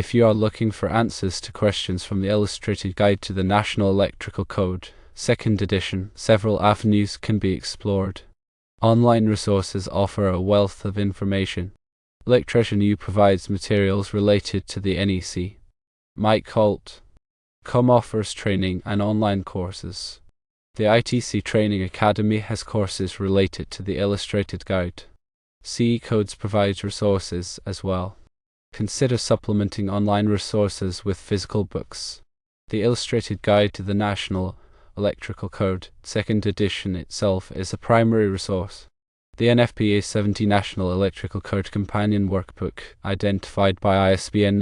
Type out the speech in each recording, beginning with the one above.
If you are looking for answers to questions from the Illustrated Guide to the National Electrical Code, 2nd edition, several avenues can be explored. Online resources offer a wealth of information. Electrician U provides materials related to the NEC. Mike.com offers training and online courses. The ITC Training Academy has courses related to the Illustrated Guide. CE Codes provides resources as well. Consider supplementing online resources with physical books. The Illustrated Guide to the National Electrical Code, 2nd edition itself is a primary resource. The NFPA 70 National Electrical Code Companion Workbook, identified by ISBN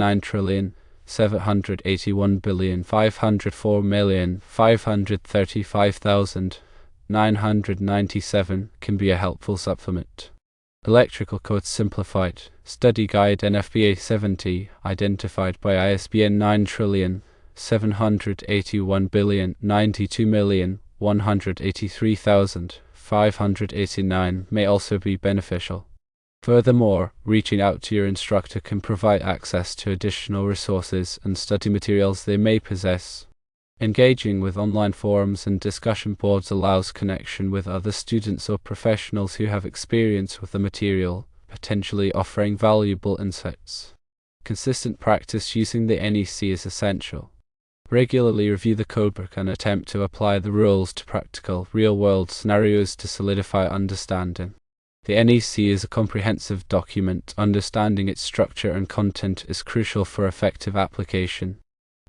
9781504535997, can be a helpful supplement. Electrical Code Simplified, Study Guide NFPA 70, identified by ISBN 9781182183589, may also be beneficial. Furthermore, reaching out to your instructor can provide access to additional resources and study materials they may possess. Engaging with online forums and discussion boards allows connection with other students or professionals who have experience with the material, potentially offering valuable insights. Consistent practice using the NEC is essential. Regularly review the codebook and attempt to apply the rules to practical, real-world scenarios to solidify understanding. The NEC is a comprehensive document. Understanding its structure and content is crucial for effective application.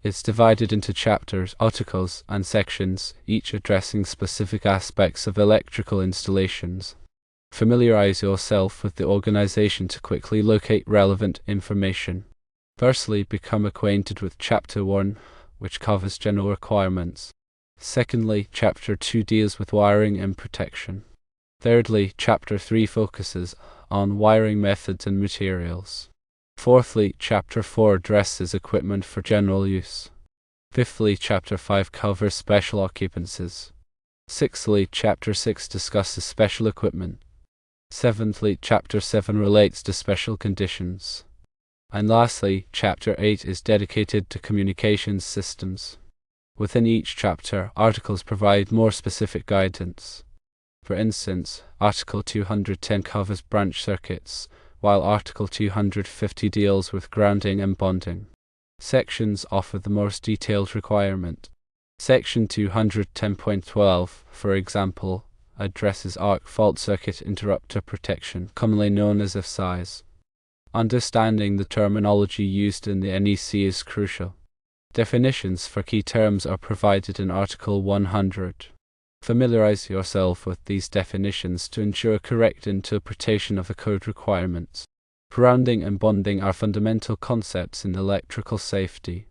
It's divided into chapters, articles, and sections, each addressing specific aspects of electrical installations. Familiarize yourself with the organization to quickly locate relevant information. Firstly, become acquainted with Chapter 1, which covers general requirements. Secondly, Chapter 2 deals with wiring and protection. Thirdly, Chapter 3 focuses on wiring methods and materials. Fourthly, Chapter 4 addresses equipment for general use. Fifthly, Chapter 5 covers special occupancies. Sixthly, Chapter 6 discusses special equipment. Seventhly, Chapter 7 relates to special conditions. And lastly, Chapter 8 is dedicated to communications systems. Within each chapter, articles provide more specific guidance. For instance, Article 210 covers branch circuits, while Article 250 deals with grounding and bonding. Sections offer the most detailed requirement. Section 210.12, for example, addresses arc fault circuit interrupter protection, commonly known as FSIs. Understanding the terminology used in the NEC is crucial. Definitions for key terms are provided in Article 100. Familiarize yourself with these definitions to ensure correct interpretation of the code requirements. Grounding and bonding are fundamental concepts in electrical safety.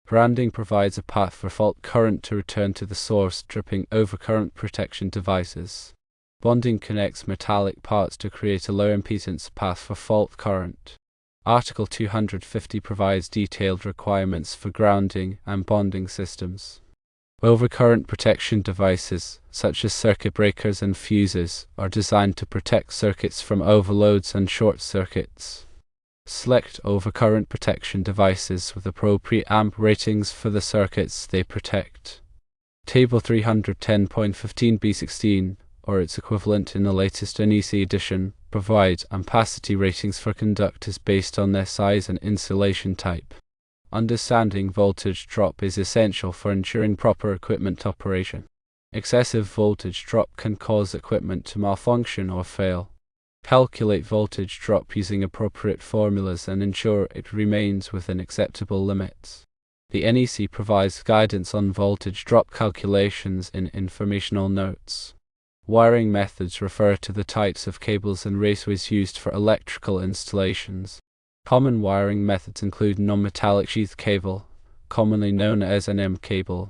Grounding provides a path for fault current to return to the source, tripping over current protection devices. Bonding connects metallic parts to create a low impedance path for fault current. Article 250 provides detailed requirements for grounding and bonding systems. Overcurrent protection devices, such as circuit breakers and fuses, are designed to protect circuits from overloads and short circuits. Select overcurrent protection devices with appropriate amp ratings for the circuits they protect. Table 310.15b16, or its equivalent in the latest NEC edition, provides ampacity ratings for conductors based on their size and insulation type. Understanding voltage drop is essential for ensuring proper equipment operation. Excessive voltage drop can cause equipment to malfunction or fail. Calculate voltage drop using appropriate formulas and ensure it remains within acceptable limits. The NEC provides guidance on voltage drop calculations in informational notes. Wiring methods refer to the types of cables and raceways used for electrical installations. Common wiring methods include non-metallic sheath cable, commonly known as an M cable,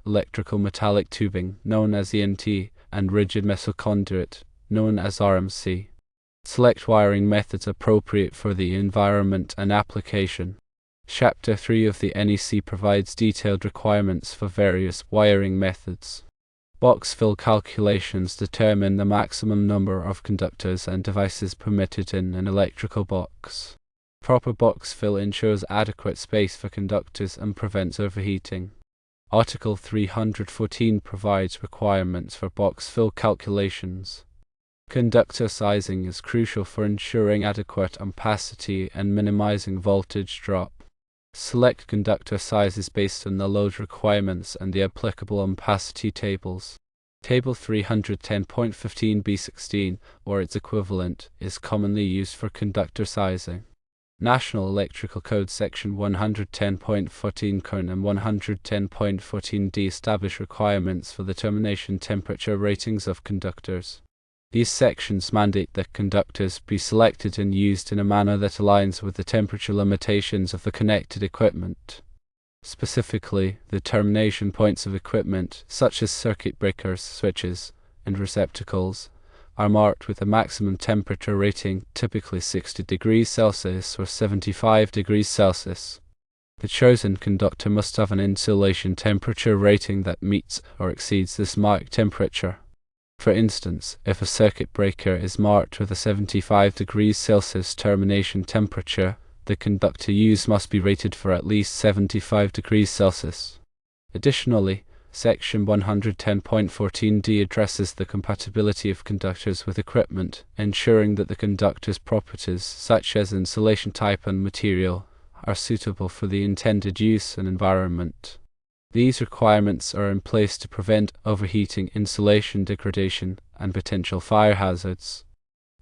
electrical metallic tubing, known as ENT, and rigid metal conduit, known as RMC. Select wiring methods appropriate for the environment and application. Chapter 3 of the NEC provides detailed requirements for various wiring methods. Box fill calculations determine the maximum number of conductors and devices permitted in an electrical box. Proper box fill ensures adequate space for conductors and prevents overheating. Article 314 provides requirements for box fill calculations. Conductor sizing is crucial for ensuring adequate ampacity and minimizing voltage drop. Select conductor sizes based on the load requirements and the applicable ampacity tables. Table 310.15b16, or its equivalent, is commonly used for conductor sizing. National Electrical Code Section 110.14 and 110.14d establish requirements for the termination temperature ratings of conductors. These sections mandate that conductors be selected and used in a manner that aligns with the temperature limitations of the connected equipment. Specifically, the termination points of equipment, such as circuit breakers, switches, and receptacles, are marked with a maximum temperature rating, typically 60 degrees Celsius or 75 degrees Celsius. The chosen conductor must have an insulation temperature rating that meets or exceeds this marked temperature. For instance, if a circuit breaker is marked with a 75 degrees Celsius termination temperature, the conductor used must be rated for at least 75 degrees Celsius. Additionally, Section 110.14d addresses the compatibility of conductors with equipment, ensuring that the conductor's properties, such as insulation type and material, are suitable for the intended use and environment. These requirements are in place to prevent overheating, insulation degradation, and potential fire hazards.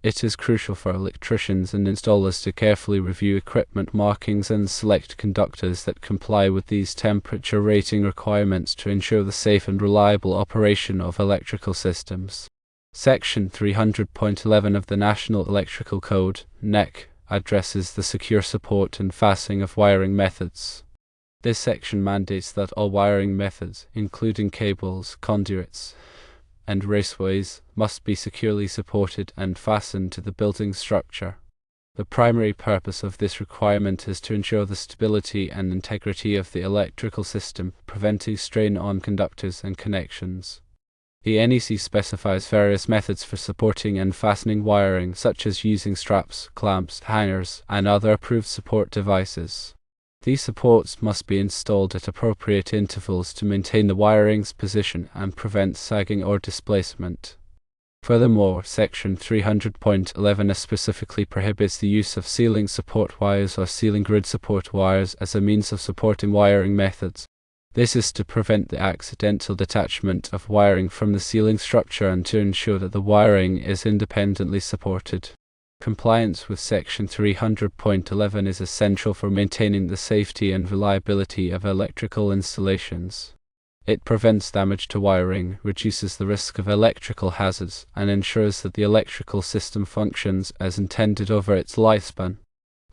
It is crucial for electricians and installers to carefully review equipment markings and select conductors that comply with these temperature rating requirements to ensure the safe and reliable operation of electrical systems. Section 300.11 of the National Electrical Code, NEC, addresses the secure support and fastening of wiring methods. This section mandates that all wiring methods, including cables, conduits, and raceways, must be securely supported and fastened to the building structure. The primary purpose of this requirement is to ensure the stability and integrity of the electrical system, preventing strain on conductors and connections. The NEC specifies various methods for supporting and fastening wiring, such as using straps, clamps, hangers, and other approved support devices. These supports must be installed at appropriate intervals to maintain the wiring's position and prevent sagging or displacement. Furthermore, Section 300.11 specifically prohibits the use of ceiling support wires or ceiling grid support wires as a means of supporting wiring methods. This is to prevent the accidental detachment of wiring from the ceiling structure and to ensure that the wiring is independently supported. Compliance with Section 300.11 is essential for maintaining the safety and reliability of electrical installations. It prevents damage to wiring, reduces the risk of electrical hazards, and ensures that the electrical system functions as intended over its lifespan.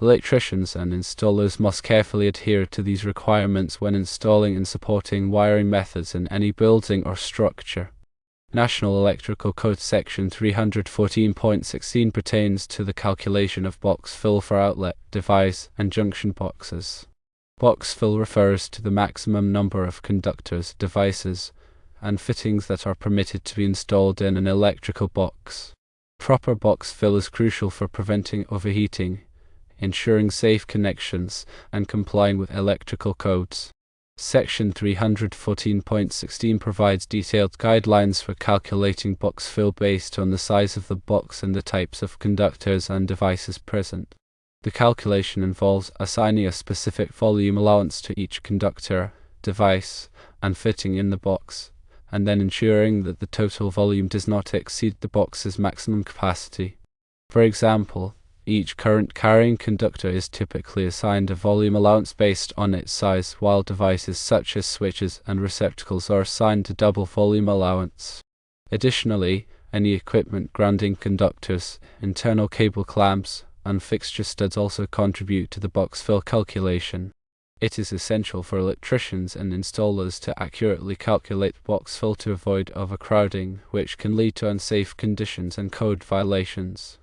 Electricians and installers must carefully adhere to these requirements when installing and supporting wiring methods in any building or structure. National Electrical Code Section 314.16 pertains to the calculation of box fill for outlet, device, and junction boxes. Box fill refers to the maximum number of conductors, devices, and fittings that are permitted to be installed in an electrical box. Proper box fill is crucial for preventing overheating, ensuring safe connections, and complying with electrical codes. Section 314.16 provides detailed guidelines for calculating box fill based on the size of the box and the types of conductors and devices present. The calculation involves assigning a specific volume allowance to each conductor, device, and fitting in the box, and then ensuring that the total volume does not exceed the box's maximum capacity. For example, each current carrying conductor is typically assigned a volume allowance based on its size, while devices such as switches and receptacles are assigned a double volume allowance. Additionally, any equipment grounding conductors, internal cable clamps, and fixture studs also contribute to the box fill calculation. It is essential for electricians and installers to accurately calculate box fill to avoid overcrowding, which can lead to unsafe conditions and code violations.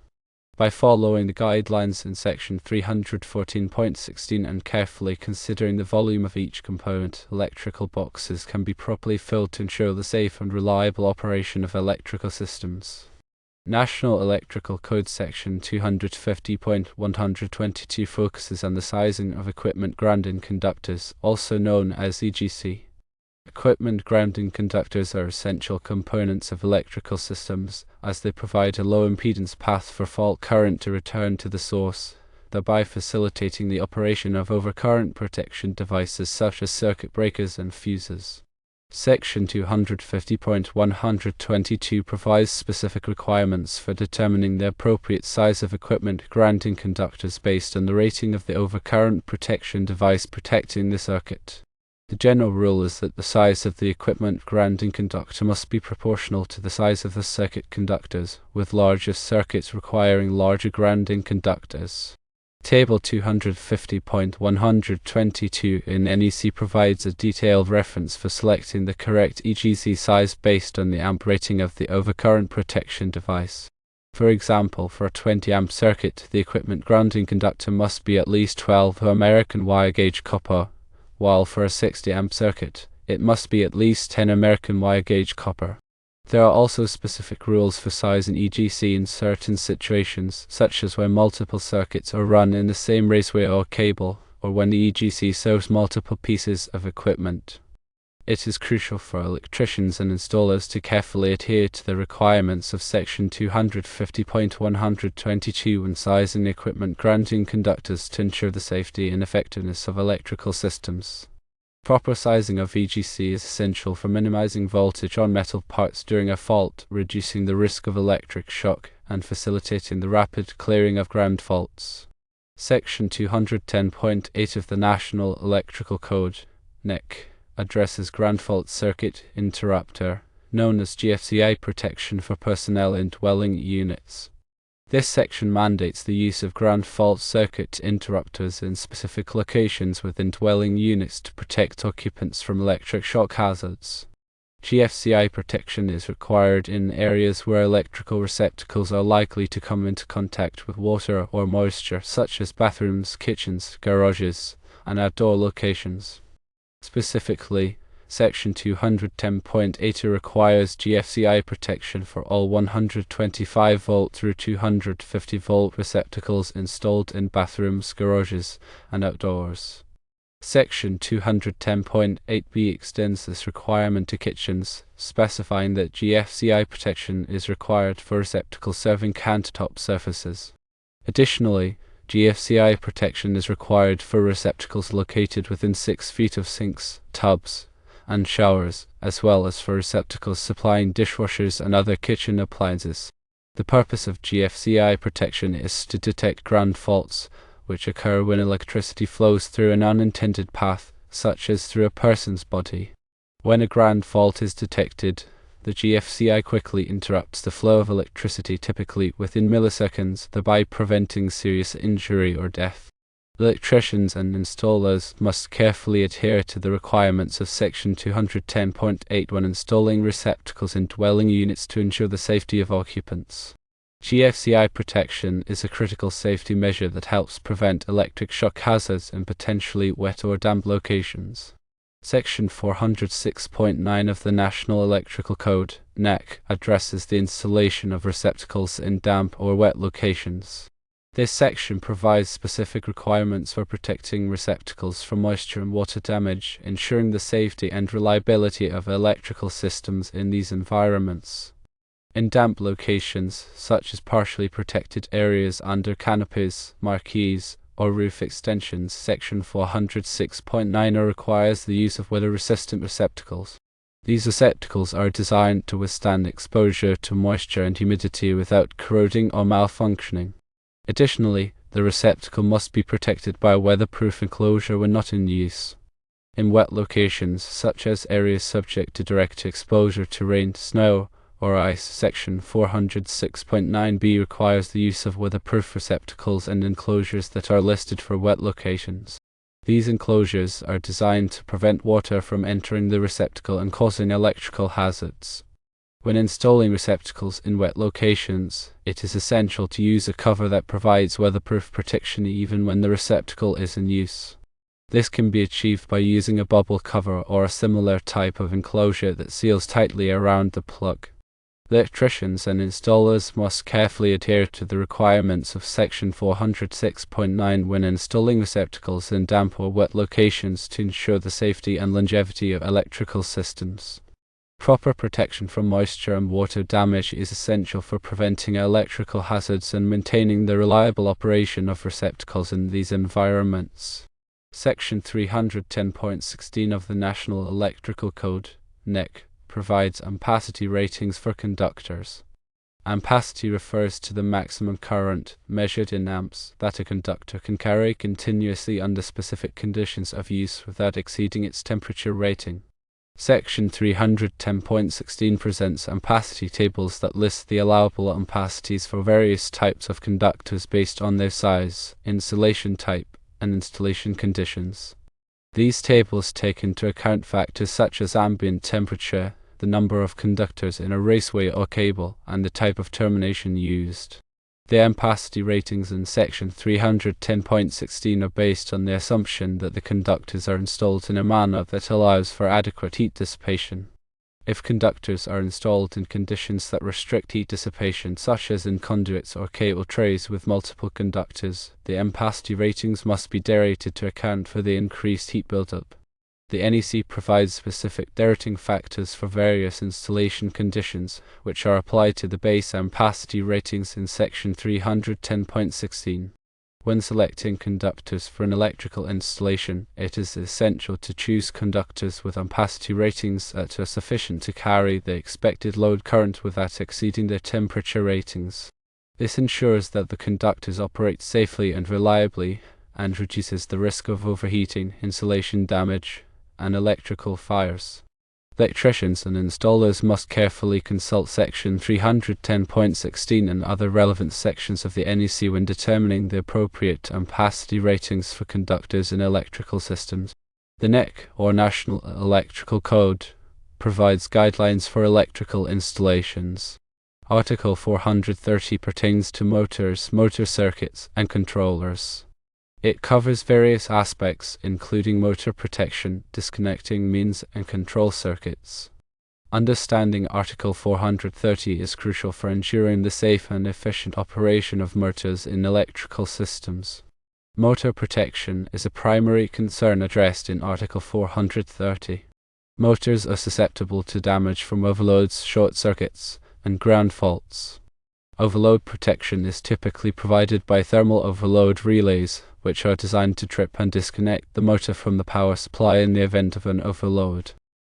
By following the guidelines in Section 314.16 and carefully considering the volume of each component, electrical boxes can be properly filled to ensure the safe and reliable operation of electrical systems. National Electrical Code Section 250.122 focuses on the sizing of equipment grounding conductors, also known as EGC. Equipment grounding conductors are essential components of electrical systems, as they provide a low-impedance path for fault current to return to the source, thereby facilitating the operation of overcurrent protection devices such as circuit breakers and fuses. Section 250.122 provides specific requirements for determining the appropriate size of equipment grounding conductors based on the rating of the overcurrent protection device protecting the circuit. The general rule is that the size of the equipment grounding conductor must be proportional to the size of the circuit conductors, with larger circuits requiring larger grounding conductors. Table 250.122 in NEC provides a detailed reference for selecting the correct EGC size based on the amp rating of the overcurrent protection device. For example, for a 20 amp circuit, the equipment grounding conductor must be at least 12 American wire gauge copper, while for a 60 amp circuit, it must be at least 10 American wire gauge copper. There are also specific rules for size in EGC in certain situations, such as when multiple circuits are run in the same raceway or cable, or when the EGC serves multiple pieces of equipment. It is crucial for electricians and installers to carefully adhere to the requirements of Section 250.122 when sizing equipment grounding conductors to ensure the safety and effectiveness of electrical systems. Proper sizing of EGC is essential for minimizing voltage on metal parts during a fault, reducing the risk of electric shock, and facilitating the rapid clearing of ground faults. Section 210.8 of the National Electrical Code, NEC, addresses ground fault circuit interrupter, known as GFCI protection for personnel in dwelling units. This section mandates the use of ground fault circuit interrupters in specific locations within dwelling units to protect occupants from electric shock hazards. GFCI protection is required in areas where electrical receptacles are likely to come into contact with water or moisture, such as bathrooms, kitchens, garages, and outdoor locations. Specifically, Section 210.8 requires GFCI protection for all 125 volt through 250 volt receptacles installed in bathrooms, garages, and outdoors. Section 210.8b extends this requirement to kitchens, specifying that GFCI protection is required for receptacles serving countertop surfaces. Additionally, GFCI protection is required for receptacles located within 6 feet of sinks, tubs, and showers, as well as for receptacles supplying dishwashers and other kitchen appliances. The purpose of GFCI protection is to detect ground faults, which occur when electricity flows through an unintended path, such as through a person's body. When a ground fault is detected, the GFCI quickly interrupts the flow of electricity, typically within milliseconds, thereby preventing serious injury or death. Electricians and installers must carefully adhere to the requirements of Section 210.8 when installing receptacles in dwelling units to ensure the safety of occupants. GFCI protection is a critical safety measure that helps prevent electric shock hazards in potentially wet or damp locations. Section 406.9 of the National Electrical Code, NEC, addresses the installation of receptacles in damp or wet locations. This section provides specific requirements for protecting receptacles from moisture and water damage, ensuring the safety and reliability of electrical systems in these environments. In damp locations, such as partially protected areas under canopies, marquees, or roof extensions, Section 406.9 requires the use of weather-resistant receptacles. These receptacles are designed to withstand exposure to moisture and humidity without corroding or malfunctioning. Additionally, the receptacle must be protected by a weatherproof enclosure when not in use. In wet locations, such as areas subject to direct exposure to rain, snow, or ice, Section 406.9b requires the use of weatherproof receptacles and enclosures that are listed for wet locations. These enclosures are designed to prevent water from entering the receptacle and causing electrical hazards. When installing receptacles in wet locations, it is essential to use a cover that provides weatherproof protection even when the receptacle is in use. This can be achieved by using a bubble cover or a similar type of enclosure that seals tightly around the plug. Electricians and installers must carefully adhere to the requirements of Section 406.9 when installing receptacles in damp or wet locations to ensure the safety and longevity of electrical systems. Proper protection from moisture and water damage is essential for preventing electrical hazards and maintaining the reliable operation of receptacles in these environments. Section 310.16 of the National Electrical Code, NEC, provides ampacity ratings for conductors. Ampacity refers to the maximum current, measured in amps, that a conductor can carry continuously under specific conditions of use without exceeding its temperature rating. Section 310.16 presents ampacity tables that list the allowable ampacities for various types of conductors based on their size, insulation type, and installation conditions. These tables take into account factors such as ambient temperature, the number of conductors in a raceway or cable, and the type of termination used. The ampacity ratings in Section 310.16 are based on the assumption that the conductors are installed in a manner that allows for adequate heat dissipation. If conductors are installed in conditions that restrict heat dissipation, such as in conduits or cable trays with multiple conductors, the ampacity ratings must be derated to account for the increased heat buildup. The NEC provides specific derating factors for various installation conditions, which are applied to the base ampacity ratings in Section 310.16. When selecting conductors for an electrical installation, it is essential to choose conductors with ampacity ratings that are sufficient to carry the expected load current without exceeding their temperature ratings. This ensures that the conductors operate safely and reliably, and reduces the risk of overheating, insulation damage, and electrical fires. Electricians and installers must carefully consult Section 310.16 and other relevant sections of the NEC when determining the appropriate ampacity ratings for conductors in electrical systems. The NEC, or National Electrical Code, provides guidelines for electrical installations. Article 430 pertains to motors, motor circuits, and controllers. It covers various aspects, including motor protection, disconnecting means, and control circuits. Understanding Article 430 is crucial for ensuring the safe and efficient operation of motors in electrical systems. Motor protection is a primary concern addressed in Article 430. Motors are susceptible to damage from overloads, short circuits, and ground faults. Overload protection is typically provided by thermal overload relays, which are designed to trip and disconnect the motor from the power supply in the event of an overload.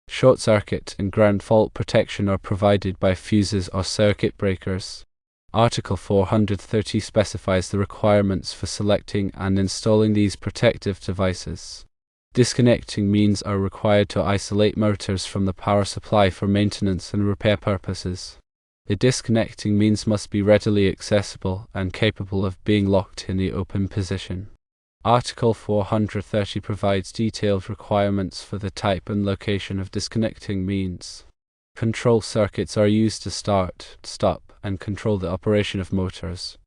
Short circuit and ground fault protection are provided by fuses or circuit breakers. Article 430 specifies the requirements for selecting and installing these protective devices. Disconnecting means are required to isolate motors from the power supply for maintenance and repair purposes. The disconnecting means must be readily accessible and capable of being locked in the open position. Article 430 provides detailed requirements for the type and location of disconnecting means. Control circuits are used to start, stop, and control the operation of motors.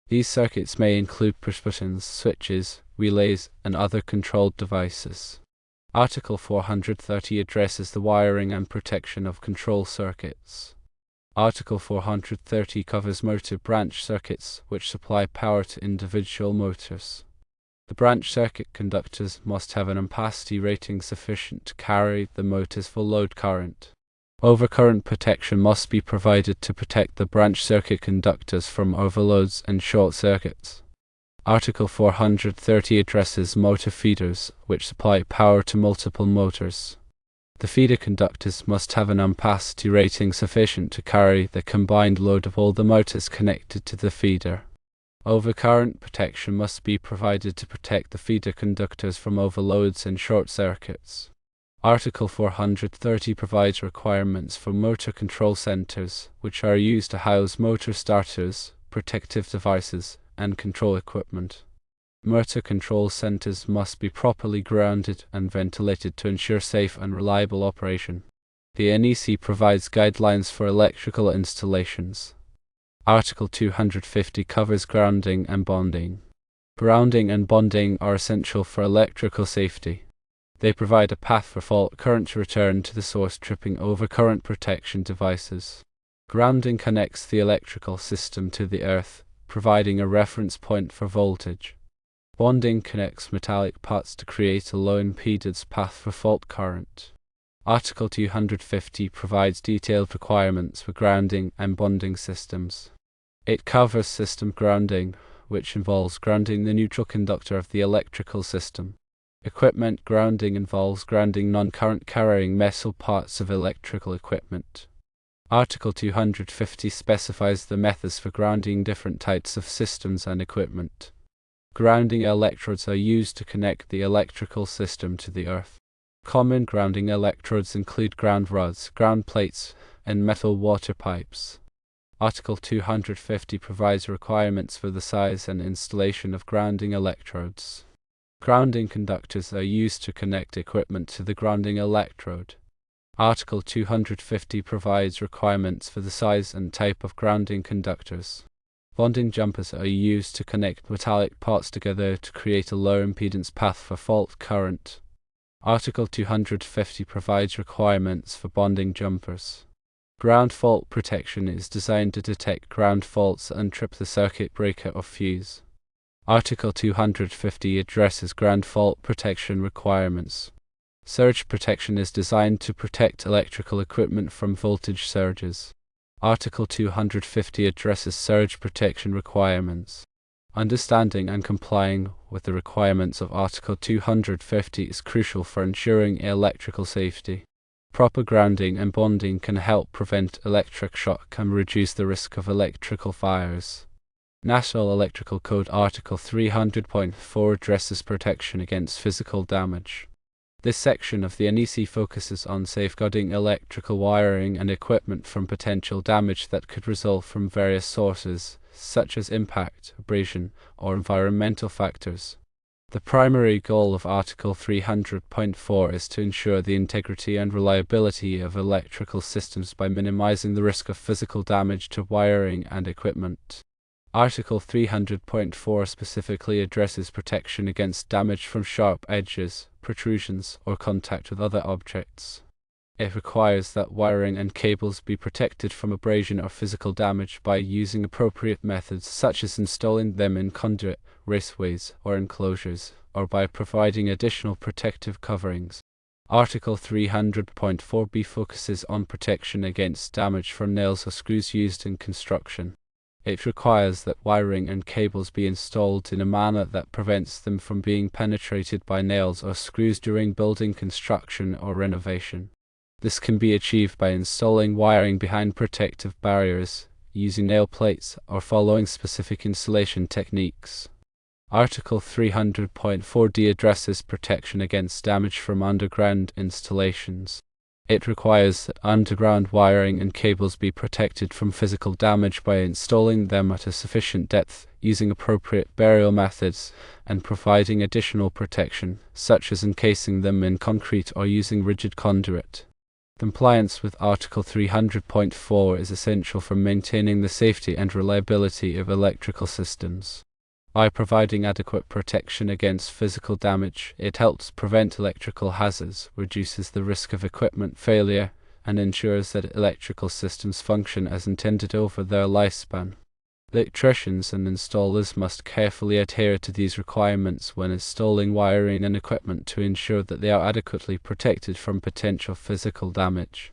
These circuits may include push buttons, switches, relays, and other controlled devices. Article 430 addresses the wiring and protection of control circuits. Article 430 covers motor branch circuits, which supply power to individual motors. The branch circuit conductors must have an ampacity rating sufficient to carry the motor's full load current. Overcurrent protection must be provided to protect the branch circuit conductors from overloads and short circuits. Article 430 addresses motor feeders, which supply power to multiple motors. The feeder conductors must have an ampacity rating sufficient to carry the combined load of all the motors connected to the feeder. Overcurrent protection must be provided to protect the feeder conductors from overloads and short circuits. Article 430 provides requirements for motor control centers, which are used to house motor starters, protective devices, and control equipment. Motor control centers must be properly grounded and ventilated to ensure safe and reliable operation. The NEC provides guidelines for electrical installations. Article 250 covers grounding and bonding. Grounding and bonding are essential for electrical safety. They provide a path for fault current to return to the source, tripping over current protection devices. Grounding connects the electrical system to the earth, providing a reference point for voltage. Bonding connects metallic parts to create a low impedance path for fault current. Article 250 provides detailed requirements for grounding and bonding systems. It covers system grounding, which involves grounding the neutral conductor of the electrical system. Equipment grounding involves grounding non-current carrying metal parts of electrical equipment. Article 250 specifies the methods for grounding different types of systems and equipment. Grounding electrodes are used to connect the electrical system to the earth. Common grounding electrodes include ground rods, ground plates, and metal water pipes. Article 250 provides requirements for the size and installation of grounding electrodes. Grounding conductors are used to connect equipment to the grounding electrode. Article 250 provides requirements for the size and type of grounding conductors. Bonding jumpers are used to connect metallic parts together to create a low impedance path for fault current. Article 250 provides requirements for bonding jumpers. Ground fault protection is designed to detect ground faults and trip the circuit breaker or fuse. Article 250 addresses ground fault protection requirements. Surge protection is designed to protect electrical equipment from voltage surges. Article 250 addresses surge protection requirements. Understanding and complying with the requirements of Article 250 is crucial for ensuring electrical safety. Proper grounding and bonding can help prevent electric shock and reduce the risk of electrical fires. National Electrical Code Article 300.4 addresses protection against physical damage. This section of the NEC focuses on safeguarding electrical wiring and equipment from potential damage that could result from various sources, such as impact, abrasion, or environmental factors. The primary goal of Article 300.4 is to ensure the integrity and reliability of electrical systems by minimizing the risk of physical damage to wiring and equipment. Article 300.4 specifically addresses protection against damage from sharp edges, protrusions, or contact with other objects. It requires that wiring and cables be protected from abrasion or physical damage by using appropriate methods such as installing them in conduit, raceways, or enclosures, or by providing additional protective coverings. Article 300.4b focuses on protection against damage from nails or screws used in construction. It requires that wiring and cables be installed in a manner that prevents them from being penetrated by nails or screws during building construction or renovation. This can be achieved by installing wiring behind protective barriers, using nail plates, or following specific installation techniques. Article 300.4d addresses protection against damage from underground installations. It requires that underground wiring and cables be protected from physical damage by installing them at a sufficient depth, using appropriate burial methods, and providing additional protection, such as encasing them in concrete or using rigid conduit. Compliance with Article 300.4 is essential for maintaining the safety and reliability of electrical systems. By providing adequate protection against physical damage, it helps prevent electrical hazards, reduces the risk of equipment failure, and ensures that electrical systems function as intended over their lifespan. Electricians and installers must carefully adhere to these requirements when installing wiring and equipment to ensure that they are adequately protected from potential physical damage.